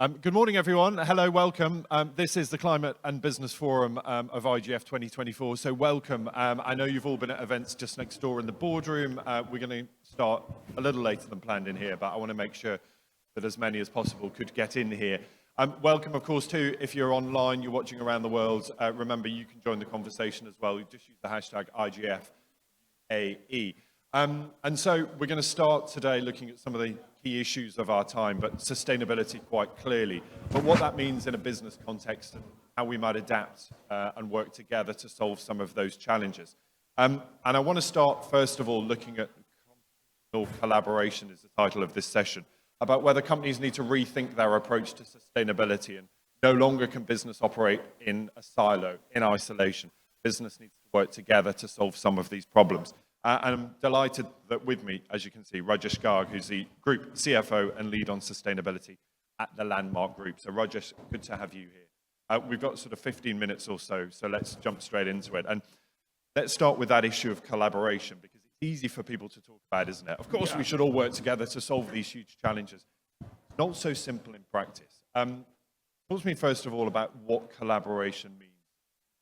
Good morning, everyone. Hello, welcome. This is the Climate and Business Forum of IGF 2024, so welcome. I know you've all been at events just next door in the boardroom. We're going to start a little later than planned in here, but I want to make sure that as many as possible could get in here. Welcome, of course, too, if you're online, you're watching around the world. Remember, you can join the conversation as well. Just use the hashtag IGFAE. And so we're going to start today looking at some of the key issues of our time, but sustainability quite clearly, but what that means in a business context and how we might adapt and work together to solve some of those challenges. And I want to start, first of all, looking at collaboration is the title of this session, about whether companies need to rethink their approach to sustainability, and no longer can business operate in a silo, in isolation. Business needs to work together to solve some of these problems. And I'm delighted that with me, as you can see, Rajesh Garg, who's the Group CFO and lead on sustainability at the Landmark Group. So Rajesh, good to have you here. We've got sort of 15 minutes or so let's jump straight into it. And let's start with that issue of collaboration, because it's easy for people to talk about, isn't it? Of course, we should all work together to solve these huge challenges. Not so simple in practice. Talk to me, first of all, about what collaboration means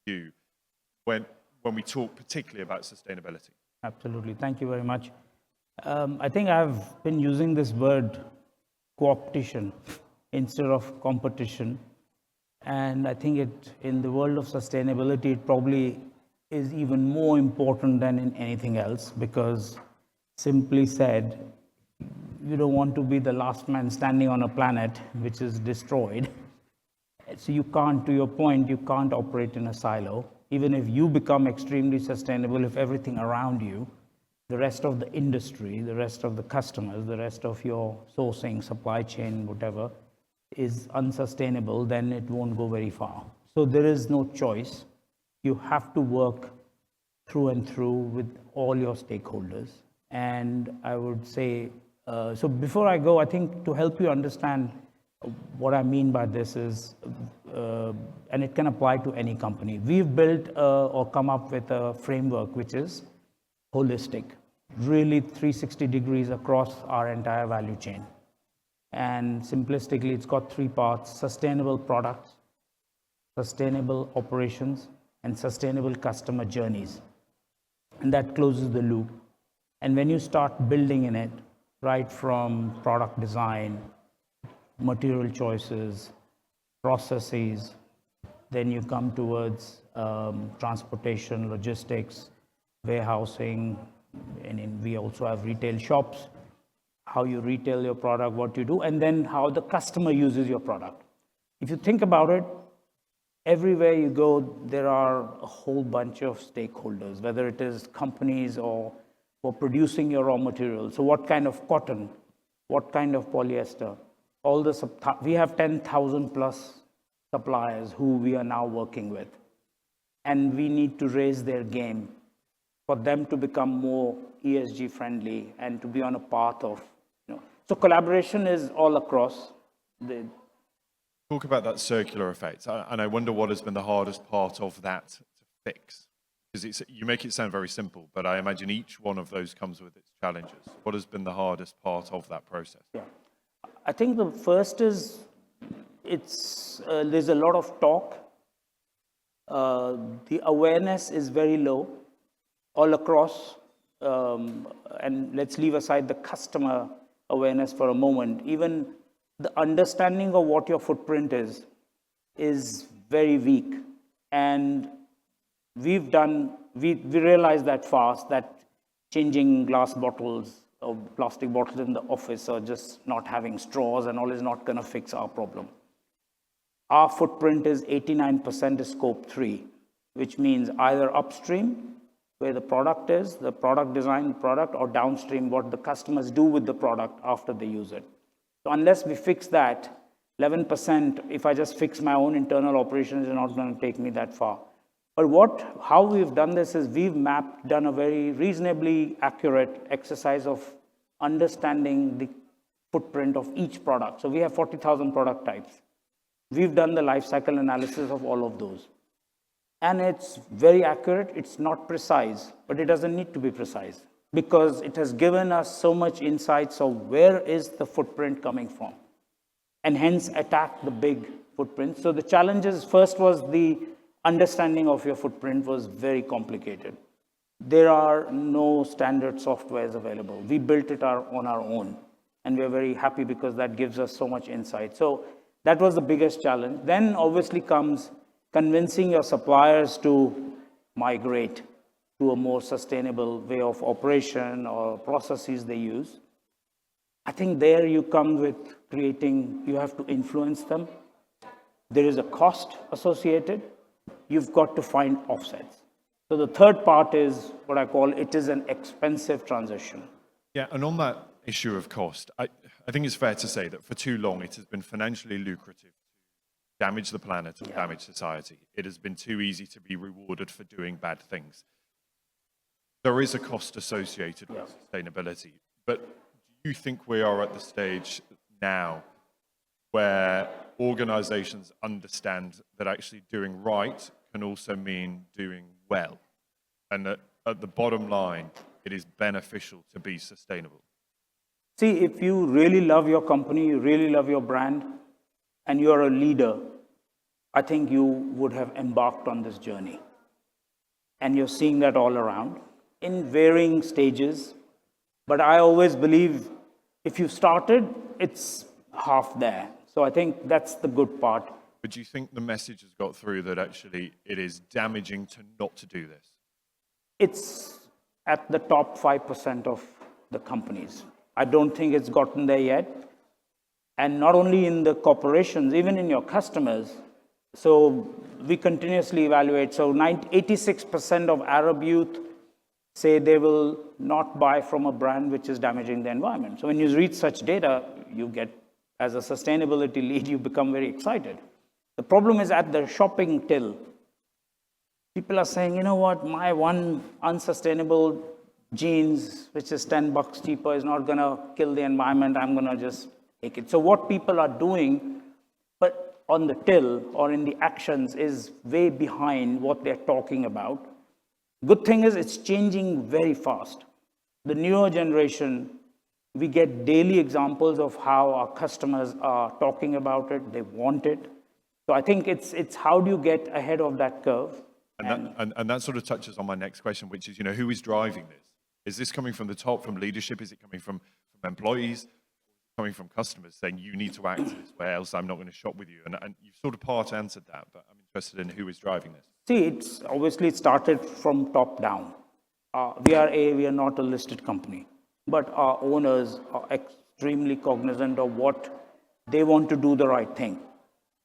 to you when we talk particularly about sustainability. Absolutely. Thank you very much. I think I've been using this word coopetition instead of competition. And I think in the world of sustainability, it probably is even more important than in anything else, because simply said, you don't want to be the last man standing on a planet which is destroyed. So you can't, to your point, you can't operate in a silo. Even if you become extremely sustainable, if everything around you, the rest of the industry, the rest of the customers, the rest of your sourcing, supply chain, whatever, is unsustainable, then it won't go very far. So there is no choice. You have to work through and through with all your stakeholders. And I would say, so before I go, I think to help you understand what I mean by this is, and it can apply to any company. We've built or come up with a framework which is holistic, really 360 degrees across our entire value chain. And simplistically, it's got three parts: sustainable products, sustainable operations, and sustainable customer journeys. And that closes the loop. And when you start building in it, right from product design, material choices, processes, then you come towards transportation, logistics, warehousing, and we also have retail shops, how you retail your product, what you do, and then how the customer uses your product. If you think about it, everywhere you go, there are a whole bunch of stakeholders, whether it is companies or for producing your raw materials. So what kind of cotton, what kind of polyester, all the we have 10,000 plus suppliers who we are now working with, and we need to raise their game for them to become more ESG friendly and to be on a path of, so collaboration is all across. Talk about that circular effect, and I wonder what has been the hardest part of that to fix, because you make it sound very simple, but I imagine each one of those comes with its challenges. What has been the hardest part of that process? Yeah. I think the first is there's a lot of talk. The awareness is very low all across, and let's leave aside the customer awareness for a moment. Even the understanding of what your footprint is very weak. And we realized that fast, that changing glass bottles or plastic bottles in the office or just not having straws and all is not going to fix our problem. Our footprint is 89% is scope 3, which means either upstream, where the product is, the product design, product, or downstream, what the customers do with the product after they use it. So unless we fix that, 11%, if I just fix my own internal operations, is not going to take me that far. But how we've done this is we've done a very reasonably accurate exercise of understanding the footprint of each product. So we have 40,000 product types. We've done the life cycle analysis of all of those. And it's very accurate. It's not precise, but it doesn't need to be precise, because it has given us so much insights of where is the footprint coming from. and hence attack the big footprint. So the challenges first was the understanding of your footprint was very complicated. There are no standard softwares available. We built it on our own, and we're very happy because that gives us so much insight. So that was the biggest challenge. Then obviously comes convincing your suppliers to migrate to a more sustainable way of operation or processes they use. I think there you come with creating, you have to influence them. There is a cost associated. You've got to find offsets. So the third part is what I call it is an expensive transition. Yeah, and on that issue of cost, I think it's fair to say that for too long it has been financially lucrative to damage the planet and damage society. It has been too easy to be rewarded for doing bad things. There is a cost associated with sustainability, but do you think we are at the stage now where organizations understand that actually doing right can also mean doing well, and that at the bottom line, it is beneficial to be sustainable? See, if you really love your company, you really love your brand, and you're a leader, I think you would have embarked on this journey. And you're seeing that all around in varying stages. But I always believe if you started, it's half there. So I think that's the good part. But do you think the message has got through that actually it is damaging to not to do this? It's at the top 5% of the companies. I don't think it's gotten there yet. And not only in the corporations, even in your customers. So we continuously evaluate. So 86% of Arab youth say they will not buy from a brand which is damaging the environment. So when you read such data, you get, as a sustainability lead, you become very excited. The problem is at the shopping till. People are saying, you know what, my one unsustainable jeans, which is $10 cheaper, is not going to kill the environment. I'm going to just take it. So what people are doing, but on the till or in the actions, is way behind what they're talking about. Good thing is it's changing very fast. The newer generation, we get daily examples of how our customers are talking about it. They want it. So I think it's how do you get ahead of that curve? And that sort of touches on my next question, which is, who is driving this? Is this coming from the top, from leadership? Is it coming from employees? Coming from customers saying you need to act this way, else I'm not going to shop with you? And you've sort of part answered that, but I'm interested in who is driving this. See, it's obviously started from top down. We are not a listed company, but our owners are extremely cognizant of what they want to do the right thing.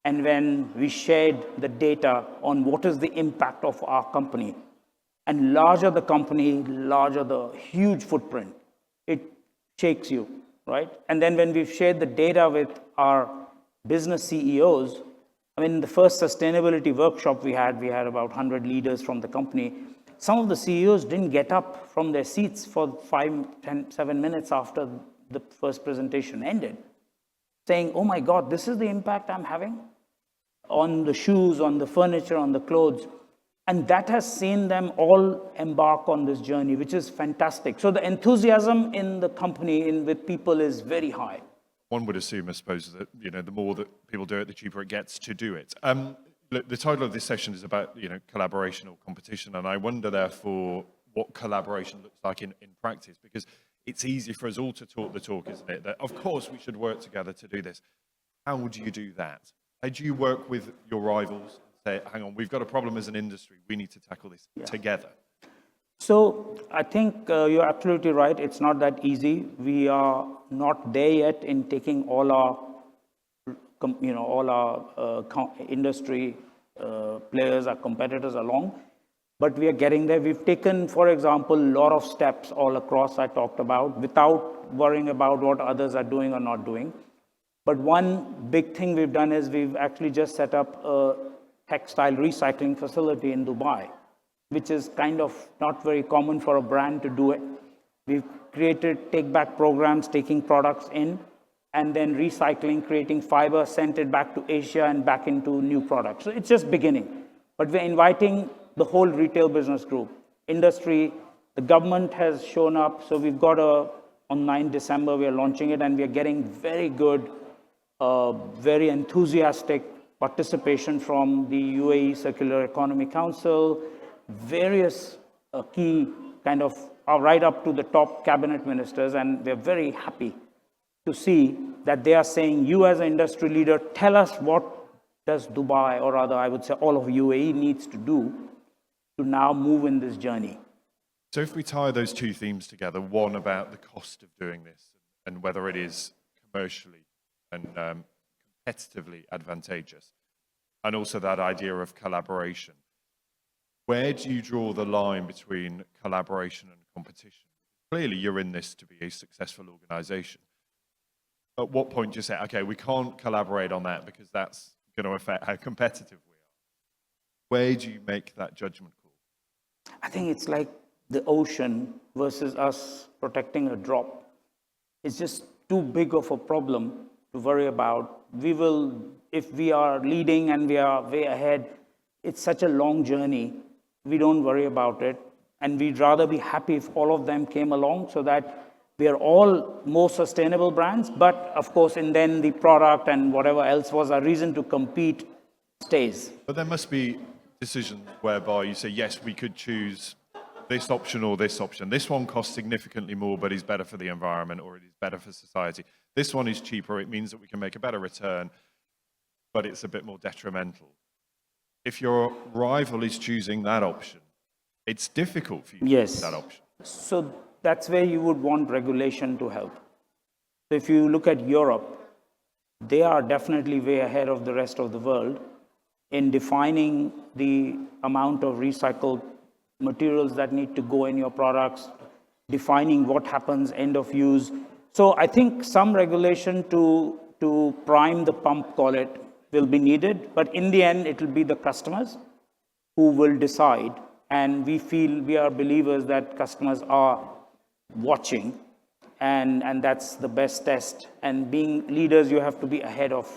And when we shared the data on what is the impact of our company, and larger the company, larger the huge footprint, it shakes you, right? And then when we've shared the data with our business CEOs, I mean, the first sustainability workshop we had about 100 leaders from the company. Some of the CEOs didn't get up from their seats for 5, 10, 7 minutes after the first presentation ended, saying, oh my God, this is the impact I'm having on the shoes, on the furniture, on the clothes. And that has seen them all embark on this journey, which is fantastic. So the enthusiasm in the company, with people, is very high. One would assume, I suppose, that the more that people do it, the cheaper it gets to do it. Look, the title of this session is about collaboration or competition, and I wonder therefore what collaboration looks like in practice, because it's easy for us all to talk the talk, isn't it? That of course we should work together to do this. How would you do that? How do you work with your rivals? Say, hang on, we've got a problem as an industry. We need to tackle this together. So I think you're absolutely right. It's not that easy. We are not there yet in taking all our, industry players, our competitors along, but we are getting there. We've taken, for example, a lot of steps all across I talked about without worrying about what others are doing or not doing. But one big thing we've done is we've actually just set up a textile recycling facility in Dubai, which is kind of not very common for a brand to do it. We've created take-back programs, taking products in, and then recycling, creating fiber, sent it back to Asia and back into new products. So it's just beginning. But we're inviting the whole retail business group, industry, the government has shown up. So we've got on 9 December, we are launching it, and we are getting very good very enthusiastic participation from the UAE Circular Economy Council, various key kind of right up to the top cabinet ministers, and we're very happy to see that they are saying, you as an industry leader, tell us what does Dubai, or rather I would say all of UAE needs to do to now move in this journey. So if we tie those two themes together, one about the cost of doing this and whether it is commercially and competitively advantageous, and also that idea of collaboration, where do you draw the line between collaboration and competition? Clearly, you're in this to be a successful organization. At what point do you say, okay, we can't collaborate on that because that's going to affect how competitive we are? Where do you make that judgment call? I think it's like the ocean versus us protecting a drop. It's just too big of a problem to worry about. We will, if we are leading and we are way ahead, it's such a long journey. We don't worry about it. And we'd rather be happy if all of them came along so that we are all more sustainable brands. But of course, and then the product and whatever else was a reason to compete stays. But there must be decisions whereby you say, yes, we could choose this option or this option. This one costs significantly more, but is better for the environment, or it is better for society. This one is cheaper. It means that we can make a better return, but it's a bit more detrimental. If your rival is choosing that option, it's difficult for you to choose that option. So that's where you would want regulation to help. So if you look at Europe, they are definitely way ahead of the rest of the world in defining the amount of recycled materials that need to go in your products, defining what happens end of use. So I think some regulation to prime the pump, call it, will be needed. But in the end, it will be the customers who will decide. And we feel, we are believers that customers are watching, and that's the best test. And being leaders, you have to be ahead of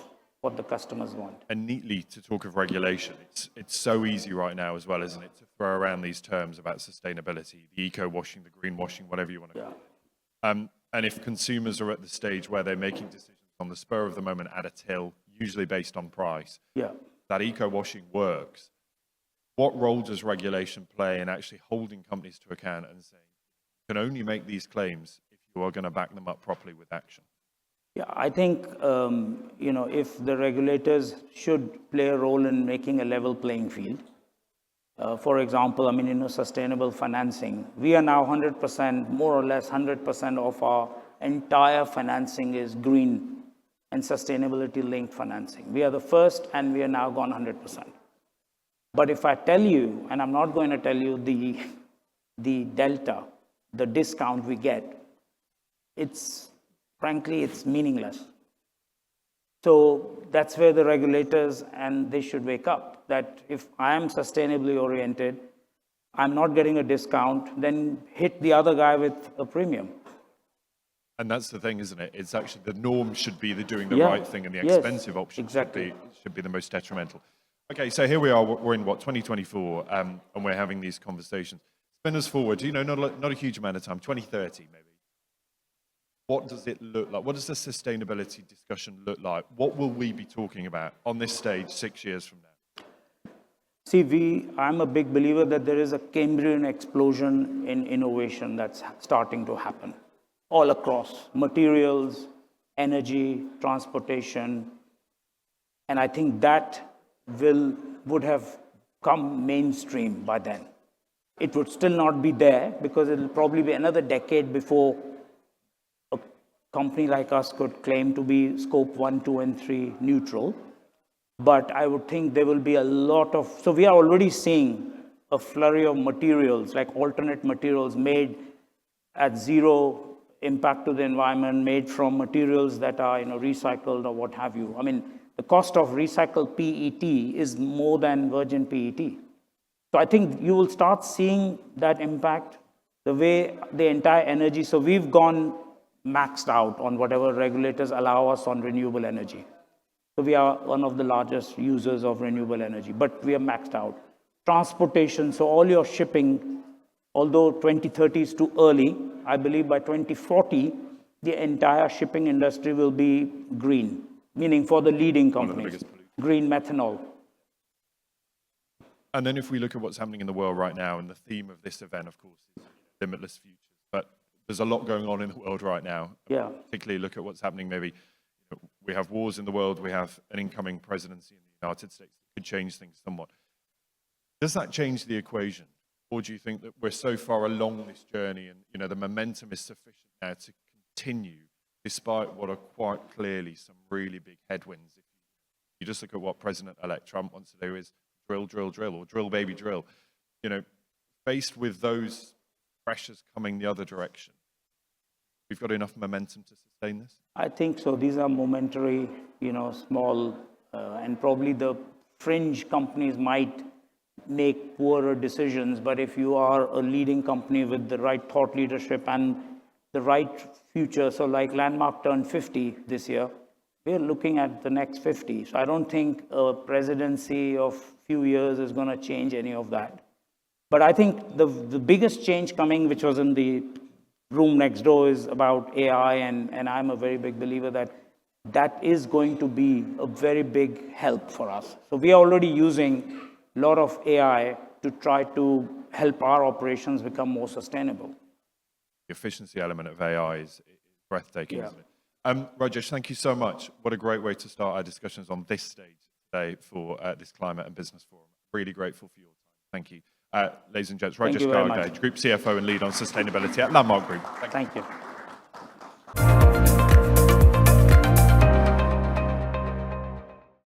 what the customers want. And neatly, to talk of regulation, it's so easy right now as well, isn't it, to throw around these terms about sustainability, the eco-washing, the green-washing, whatever you want to call it. And if consumers are at the stage where they're making decisions on the spur of the moment at a till, usually based on price, that eco-washing works, what role does regulation play in actually holding companies to account and saying, you can only make these claims if you are going to back them up properly with action? Yeah, I think, if the regulators should play a role in making a level playing field. For example, sustainable financing. We are now 100%, more or less 100% of our entire financing is green and sustainability linked financing. We are the first, and we are now gone 100%. But if I tell you, and I'm not going to tell you the delta, the discount we get, frankly, it's meaningless. So that's where the regulators, and they should wake up, that if I am sustainably oriented, I'm not getting a discount, then hit the other guy with a premium. And that's the thing, isn't it? It's actually the norm should be the doing the right thing, and the expensive option should be the most detrimental. Okay, so here we are, we're in 2024, and we're having these conversations. Spin us forward, not a huge amount of time, 2030 maybe. What does it look like? What does the sustainability discussion look like? What will we be talking about on this stage 6 years from now? See, I'm a big believer that there is a Cambrian explosion in innovation that's starting to happen all across materials, energy, transportation. And I think that would have come mainstream by then. It would still not be there because it will probably be another decade before a company like us could claim to be scope 1, 2, and 3 neutral. But I would think there will be a lot of, so we are already seeing a flurry of materials, like alternate materials made at zero impact to the environment, made from materials that are recycled or what have you. The cost of recycled PET is more than virgin PET. So I think you will start seeing that impact, the way the entire energy. So we've gone maxed out on whatever regulators allow us on renewable energy. So we are one of the largest users of renewable energy, but we are maxed out. Transportation, so all your shipping, although 2030 is too early, I believe by 2040, the entire shipping industry will be green. meaning for the leading One of the companies. biggest polluters. Green methanol. And then if we look at what's happening in the world right now, and the theme of this event, of course, is limitless futures. But there's a lot going on in the world right now. Yeah. Particularly look at what's happening maybe. We have wars in the world. We have an incoming presidency in the United States that could change things somewhat. Does that change the equation? Or do you think that we're so far along this journey and the momentum is sufficient now to continue despite what are quite clearly some really big headwinds? If you just look at what President-elect Trump wants to do is drill, drill, drill, or drill, baby, drill. Faced with those pressures coming the other direction, we've got enough momentum to sustain this? I think so. These are momentary, small, and probably the fringe companies might make poorer decisions. But if you are a leading company with the right thought leadership and the right future, so like Landmark turned 50 this year, we're looking at the next 50. So I don't think a presidency of few years is going to change any of that. But I think the biggest change coming, which was in the room next door, is about AI, and I'm a very big believer that is going to be a very big help for us. So we are already using a lot of AI to try to help our operations become more sustainable. The efficiency element of AI is breathtaking, Yeah. isn't it? Rajesh, thank you so much. What a great way to start our discussions on this stage today for this Climate and Business Forum. Really grateful for your time. Thank you. Ladies and gents, Thank Rajesh you very Garg, much. Group CFO and Lead on Sustainability at Landmark Group. Thank you.